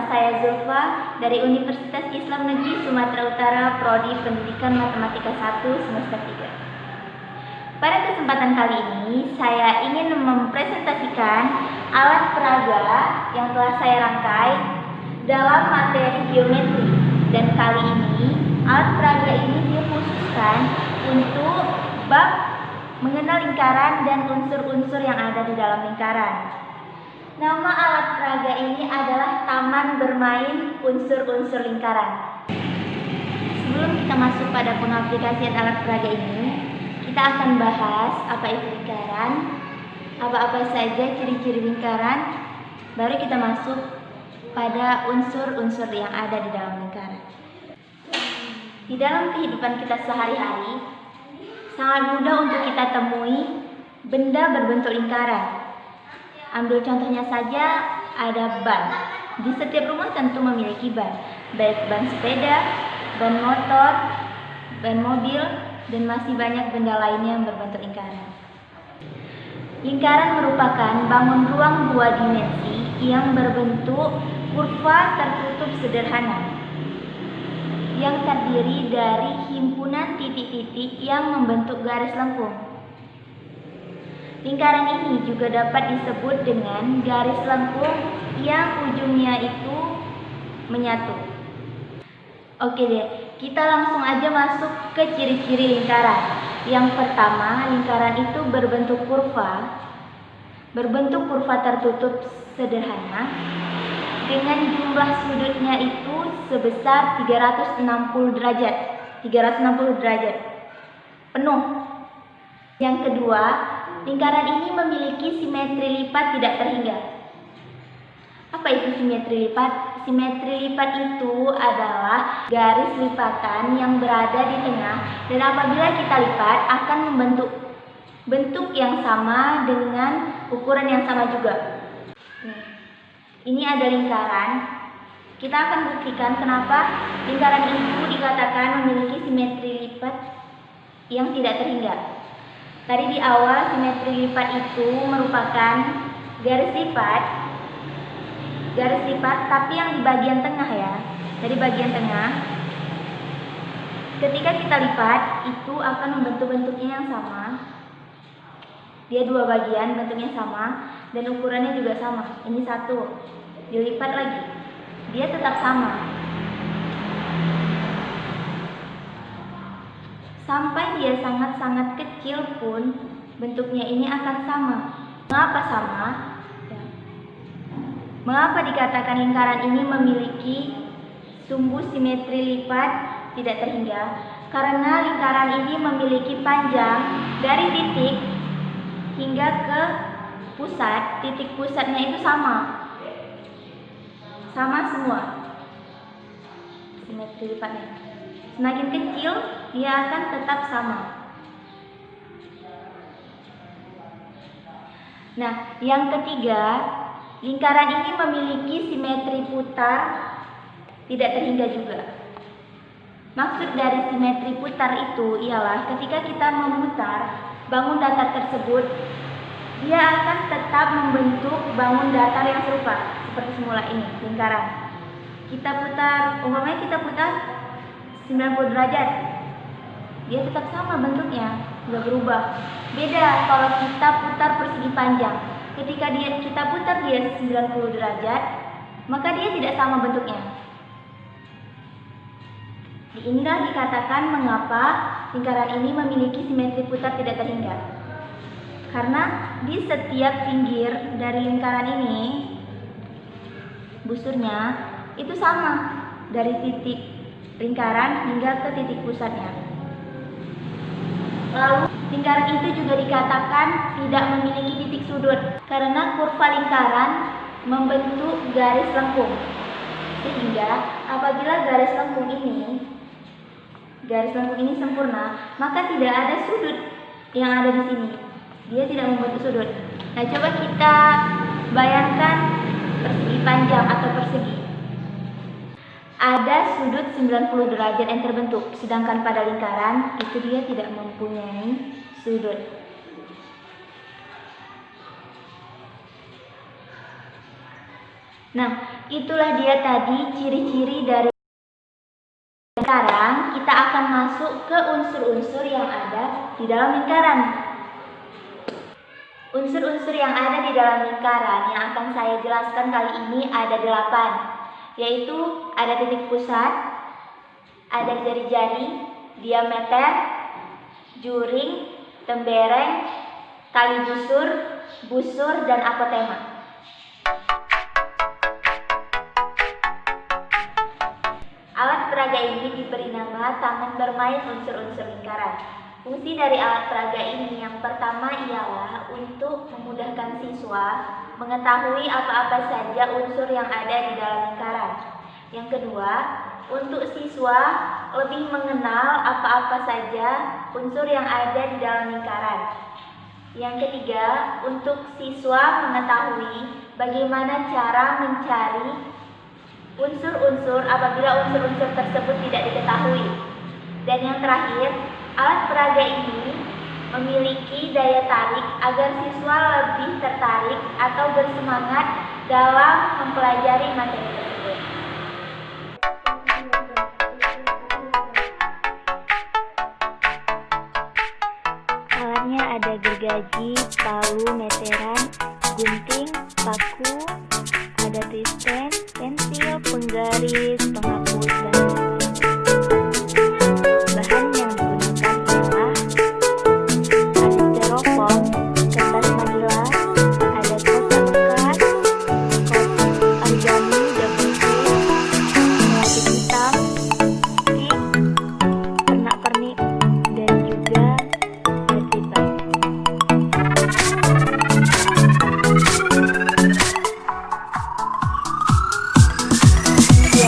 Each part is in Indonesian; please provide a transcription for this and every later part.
Nama saya Zulfa dari Universitas Islam Negeri Sumatera Utara, Prodi Pendidikan Matematika 1 semester 3. Pada kesempatan kali ini, saya ingin mempresentasikan alat peraga yang telah saya rangkai dalam materi geometri. Dan kali ini, alat peraga ini dikhususkan untuk bab mengenal lingkaran dan unsur-unsur yang ada di dalam lingkaran. Nama alat peraga ini adalah Taman Bermain Unsur-Unsur Lingkaran. Sebelum kita masuk pada pengaplikasian alat peraga ini, kita akan bahas apa itu lingkaran, apa-apa saja ciri-ciri lingkaran, baru kita masuk pada unsur-unsur yang ada di dalam lingkaran. Di dalam kehidupan kita sehari-hari, sangat mudah untuk kita temui benda berbentuk lingkaran. Ambil contohnya saja, ada ban. Di setiap rumah tentu memiliki ban, baik ban sepeda, ban motor, ban mobil, dan masih banyak benda lainnya yang berbentuk lingkaran. Lingkaran merupakan bangun ruang dua dimensi yang berbentuk kurva tertutup sederhana, yang terdiri dari himpunan titik-titik yang membentuk garis lengkung. Lingkaran ini juga dapat disebut dengan garis lengkung yang ujungnya itu menyatu. Oke deh, kita langsung aja masuk ke ciri-ciri lingkaran. Yang pertama, lingkaran itu berbentuk kurva tertutup sederhana dengan jumlah sudutnya itu sebesar 360 derajat penuh. Yang kedua, lingkaran ini memiliki simetri lipat tidak terhingga. Apa itu simetri lipat? Simetri lipat itu adalah garis lipatan yang berada di tengah dan apabila kita lipat akan membentuk bentuk yang sama dengan ukuran yang sama juga. Ini ada lingkaran. Kita akan buktikan kenapa lingkaran itu dikatakan memiliki simetri lipat yang tidak terhingga. Tadi di awal simetri lipat itu merupakan garis lipat tapi yang di bagian tengah ya. Dari bagian tengah, ketika kita lipat itu akan membentuk bentuknya yang sama. Dia dua bagian, bentuknya sama dan ukurannya juga sama. Ini satu, dilipat lagi, dia tetap sama. Sampai dia sangat-sangat kecil pun bentuknya ini akan sama. Mengapa sama? Mengapa dikatakan lingkaran ini memiliki sumbu simetri lipat tidak terhingga? Karena lingkaran ini memiliki panjang dari titik hingga ke pusat. Titik pusatnya itu sama semua simetri lipatnya. Semakin kecil, dia akan tetap sama. Nah, yang ketiga, lingkaran ini memiliki simetri putar tidak terhingga juga. Maksud dari simetri putar itu ialah ketika kita memutar bangun datar tersebut, dia akan tetap membentuk bangun datar yang serupa seperti semula ini, lingkaran. Kita putar, umpamanya kita putar 90 derajat, dia tetap sama bentuknya, nggak berubah. Beda kalau kita putar persegi panjang, ketika kita putar dia 90 derajat, maka dia tidak sama bentuknya. Inilah dikatakan mengapa lingkaran ini memiliki simetri putar tidak terhingga. Karena di setiap pinggir dari lingkaran ini, busurnya itu sama dari titik lingkaran hingga ke titik pusatnya. Lalu lingkaran itu juga dikatakan tidak memiliki titik sudut karena kurva lingkaran membentuk garis lengkung. Sehingga apabila garis lengkung ini sempurna, maka tidak ada sudut yang ada di sini. Dia tidak membentuk sudut. Nah, coba kita bayangkan persegi panjang atau persegi. Ada sudut 90 derajat yang terbentuk, sedangkan pada lingkaran itu dia tidak mempunyai sudut. Nah, itulah dia tadi ciri-ciri dari. Sekarang kita akan masuk ke unsur-unsur yang ada di dalam lingkaran. Unsur-unsur yang ada di dalam lingkaran yang akan saya jelaskan kali ini ada 8, yaitu ada titik pusat, ada jari-jari, diameter, juring, tembereng, tali busur, busur, dan apotema. Alat peraga ini diberi nama tangan bermain unsur-unsur lingkaran. Fungsi dari alat peraga ini yang pertama ialah untuk memudahkan siswa mengetahui apa-apa saja unsur yang ada di dalam lingkaran. Yang kedua, untuk siswa lebih mengenal apa-apa saja unsur yang ada di dalam lingkaran. Yang ketiga, untuk siswa mengetahui bagaimana cara mencari unsur-unsur apabila unsur-unsur tersebut tidak diketahui. Dan yang terakhir, alat peraga ini memiliki daya tarik agar siswa lebih tertarik atau bersemangat dalam mempelajari materi tersebut. Alatnya ada gergaji, palu, meteran, gunting, paku, ada tisten, pensil, penggaris, penghapus, dan bahan yang digunakan adalah ada styrofoam, kertas manila, ada kotak bekas, origami, double seal, melapis hitam, stick, pernak-pernik, dan juga triplek.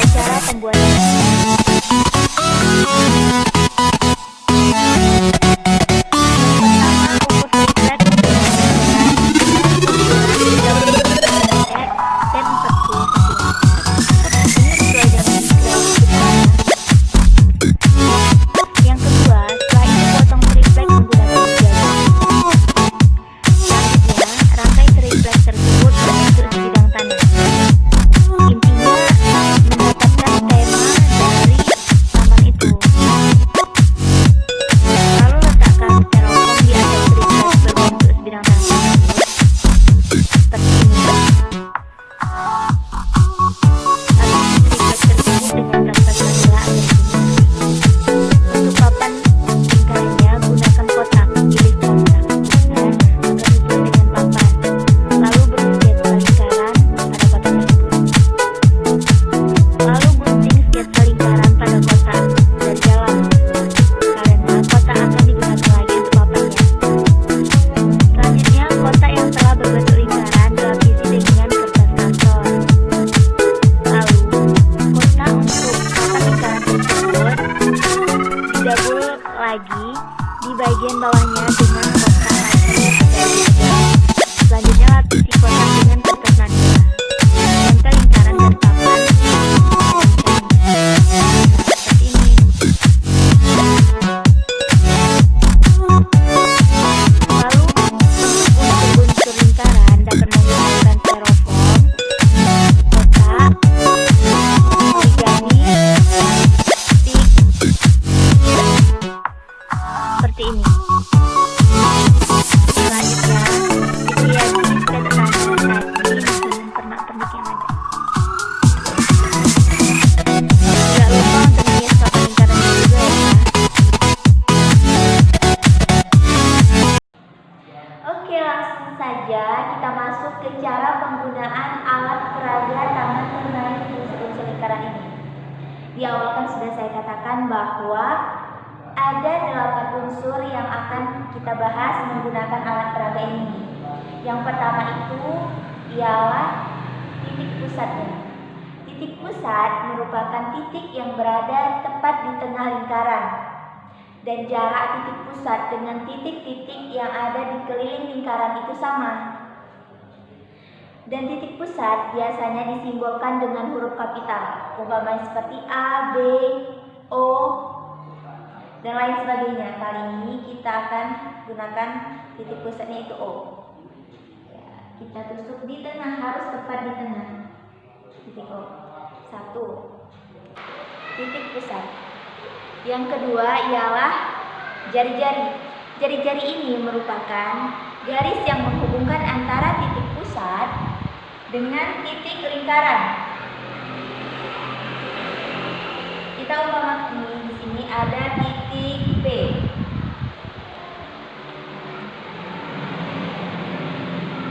Cara pembuatan lagi di bagian bawahnya dengan kotak lagi. Selanjutnya lapisi kotak dengan kertas manila. Tempel lingkaran dan papan seperti ini. Lalu untuk unsur lingkaran dapat menggunakan styrofoam, kotak, origami, seperti ini. Selanjutnya dihiasi dan tanda tadi dengan pernak-pernik yang ada. Tidak lupa untuk menghias papan lingkarannya juga ya. Oke, langsung saja kita masuk ke cara penggunaan alat peraga tangan bermain unsur-unsur lingkaran ini. Di awal kan sudah saya katakan bahwa ada 8 unsur yang akan kita bahas menggunakan alat peraga ini. Yang pertama itu ialah titik pusatnya. Titik pusat merupakan titik yang berada tepat di tengah lingkaran. Dan jarak titik pusat dengan titik-titik yang ada di keliling lingkaran itu sama. Dan titik pusat biasanya disimbolkan dengan huruf kapital, umpamanya seperti A, B, O, dan lain sebagainya. Kali ini kita akan gunakan titik pusatnya itu O. Ya, kita tusuk di tengah, harus tepat di tengah. titik O. 1. Titik pusat. Yang kedua ialah jari-jari. Jari-jari ini merupakan garis yang menghubungkan antara titik pusat dengan titik lingkaran. Kita umpamakan di sini ada titik P.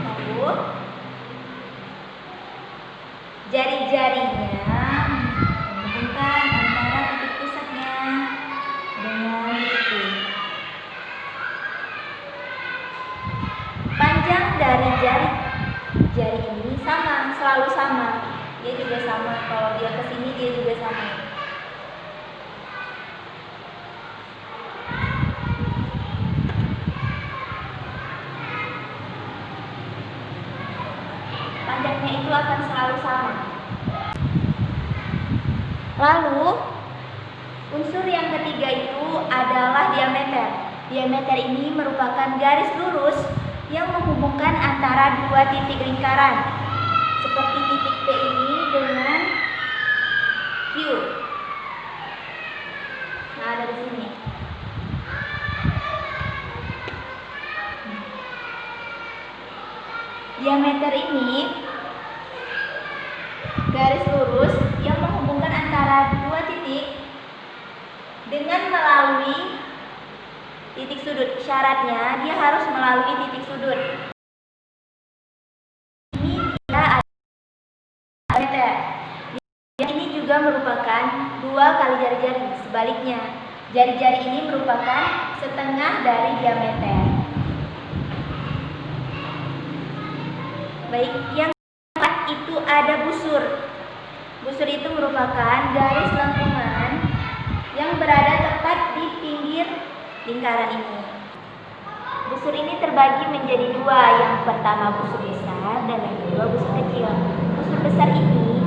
Lalu jari-jarinya menghubungkan antara titik pusatnya dengan titik P. Panjang dari jari ini sama, selalu sama. Dia juga sama. Kalau dia ke sini dia juga sama. Panjangnya itu akan selalu sama. Lalu unsur yang ketiga itu adalah diameter. Diameter ini merupakan garis lurus yang menghubungkan antara dua titik lingkaran, seperti titik P ini dengan Q. Nah, ada di sini. Diameter ini garis lurus yang menghubungkan antara dua titik dengan melalui titik sudut. Syaratnya dia harus melalui titik sudut. Ini dia ada meter. Yang ini juga merupakan 2 kali jari-jari. Sebaliknya, jari-jari ini merupakan setengah dari diameter. Baik, yang keempat itu ada busur. Busur itu merupakan garis lengkungan yang berada tepat di pinggir lingkaran ini. Busur ini terbagi menjadi 2. Yang pertama busur besar dan yang kedua busur kecil. Busur besar ini,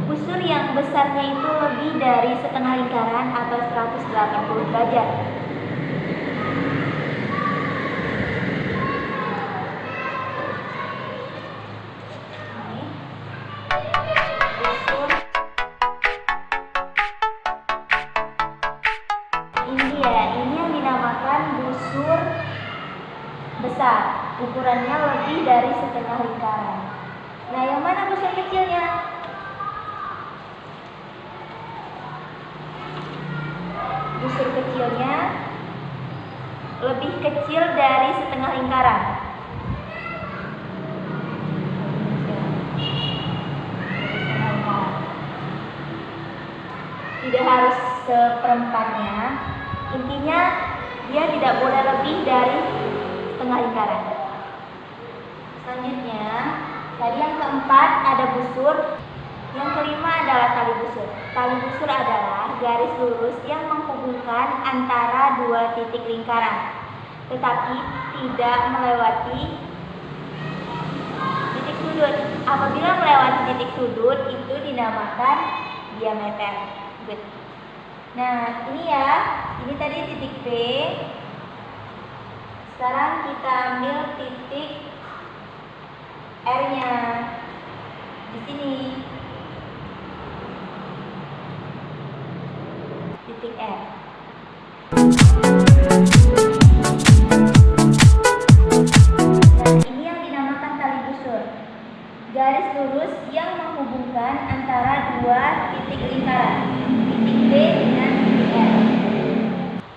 busur yang besarnya itu lebih dari setengah lingkaran atau 180 derajat. Ini yang dinamakan busur besar, ukurannya lebih dari setengah lingkaran. Nah, yang mana busur kecilnya? Busur kecilnya lebih kecil dari setengah lingkaran. Tidak harus seperempatnya. Intinya dia tidak boleh lebih dari setengah lingkaran. Selanjutnya, tadi yang keempat ada busur. Yang kelima adalah tali busur. Tali busur adalah garis lurus yang menghubungkan antara dua titik lingkaran, tetapi tidak melewati titik sudut. Apabila melewati titik sudut, itu dinamakan diameter. Good. Nah, ini ya, ini tadi titik P. Sekarang kita ambil titik R-nya di sini. Titik R. Nah, ini yang dinamakan tali busur. Garis lurus yang menghubungkan antara dua titik lingkaran, titik B dengan titik R.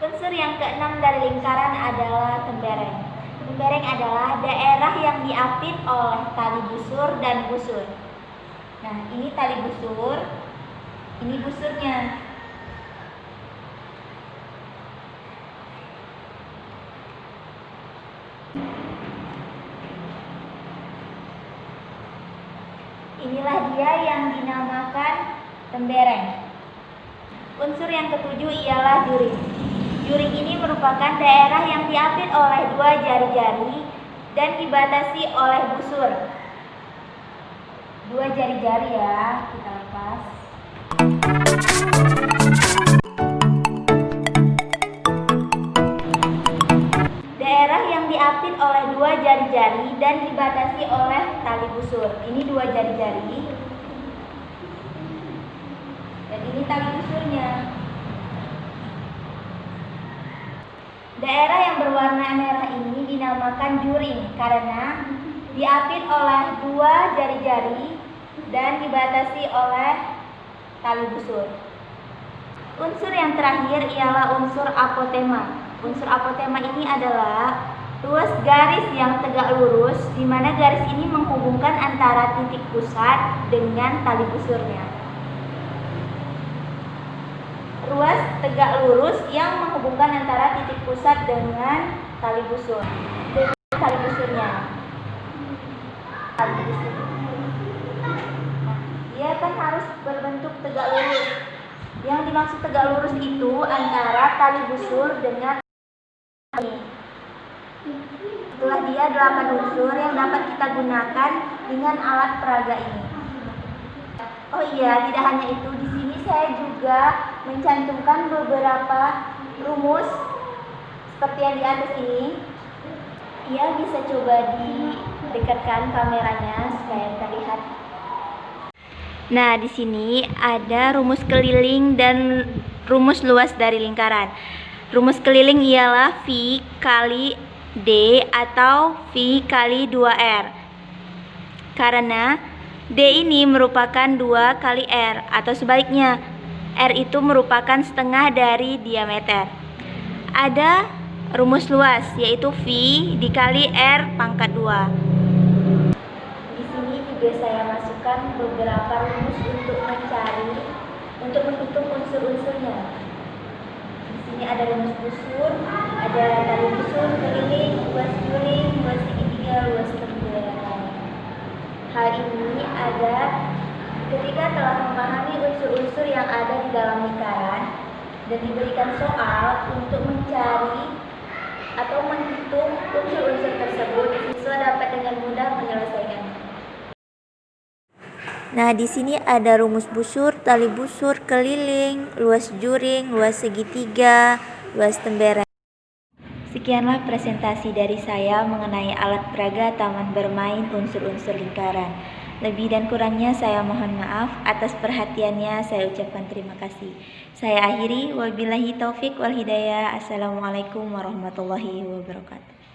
Unsur yang keenam dari lingkaran adalah tembereng. Tembereng adalah daerah yang diapit oleh tali busur dan busur. Nah, ini tali busur, ini busurnya. Inilah dia yang dinamakan tembereng. Unsur yang ketujuh ialah juring. Juring ini merupakan daerah yang diapit oleh dua jari-jari dan dibatasi oleh busur. Dua jari-jari ya, kita lepas. Daerah yang diapit oleh dua jari-jari dan dibatasi oleh tali busur. Ini dua jari-jari. tali busurnya. Daerah yang berwarna merah ini dinamakan juring karena diapit oleh dua jari-jari dan dibatasi oleh tali busur. Unsur yang terakhir ialah unsur apotema. Unsur apotema ini adalah ruas garis yang tegak lurus, di mana garis ini menghubungkan antara titik pusat dengan tali busurnya. Ruas tegak lurus yang menghubungkan antara titik pusat dengan tali busur. Dengan tali busurnya. Tali busur. Dia kan harus berbentuk tegak lurus. Yang dimaksud tegak lurus itu antara tali busur dengan ini. Itulah dia 8 unsur yang dapat kita gunakan dengan alat peraga ini. Oh iya, tidak hanya itu, di sini saya juga mencantumkan beberapa rumus seperti yang di atas ini. Ya, bisa coba didekatkan kameranya supaya terlihat. Nah, di sini ada rumus keliling dan rumus luas dari lingkaran. Rumus keliling ialah V kali D atau V kali 2R. Karena D ini merupakan 2 kali R atau sebaliknya, R itu merupakan setengah dari diameter. Ada rumus luas yaitu V dikali R pangkat 2. Juga saya masukkan beberapa rumus untuk menghitung unsur-unsurnya. Di sini ada rumus busur, ada tali busur, keliling, luas juring, luas segitiga, luas tenggelam. Hal ini ada ketika telah memahami unsur-unsur yang ada di dalam lingkaran dan diberikan soal untuk mencari atau menghitung unsur-unsur tersebut, siswa dapat dengan mudah menyelesaikannya. Nah, di sini ada rumus busur, tali busur, keliling, luas juring, luas segitiga, luas tembereng. Sekianlah presentasi dari saya mengenai alat peraga taman bermain unsur-unsur lingkaran. Lebih dan kurangnya saya mohon maaf. Atas perhatiannya saya ucapkan terima kasih. Saya akhiri, wabillahi taufik wal hidayah. Assalamualaikum warahmatullahi wabarakatuh.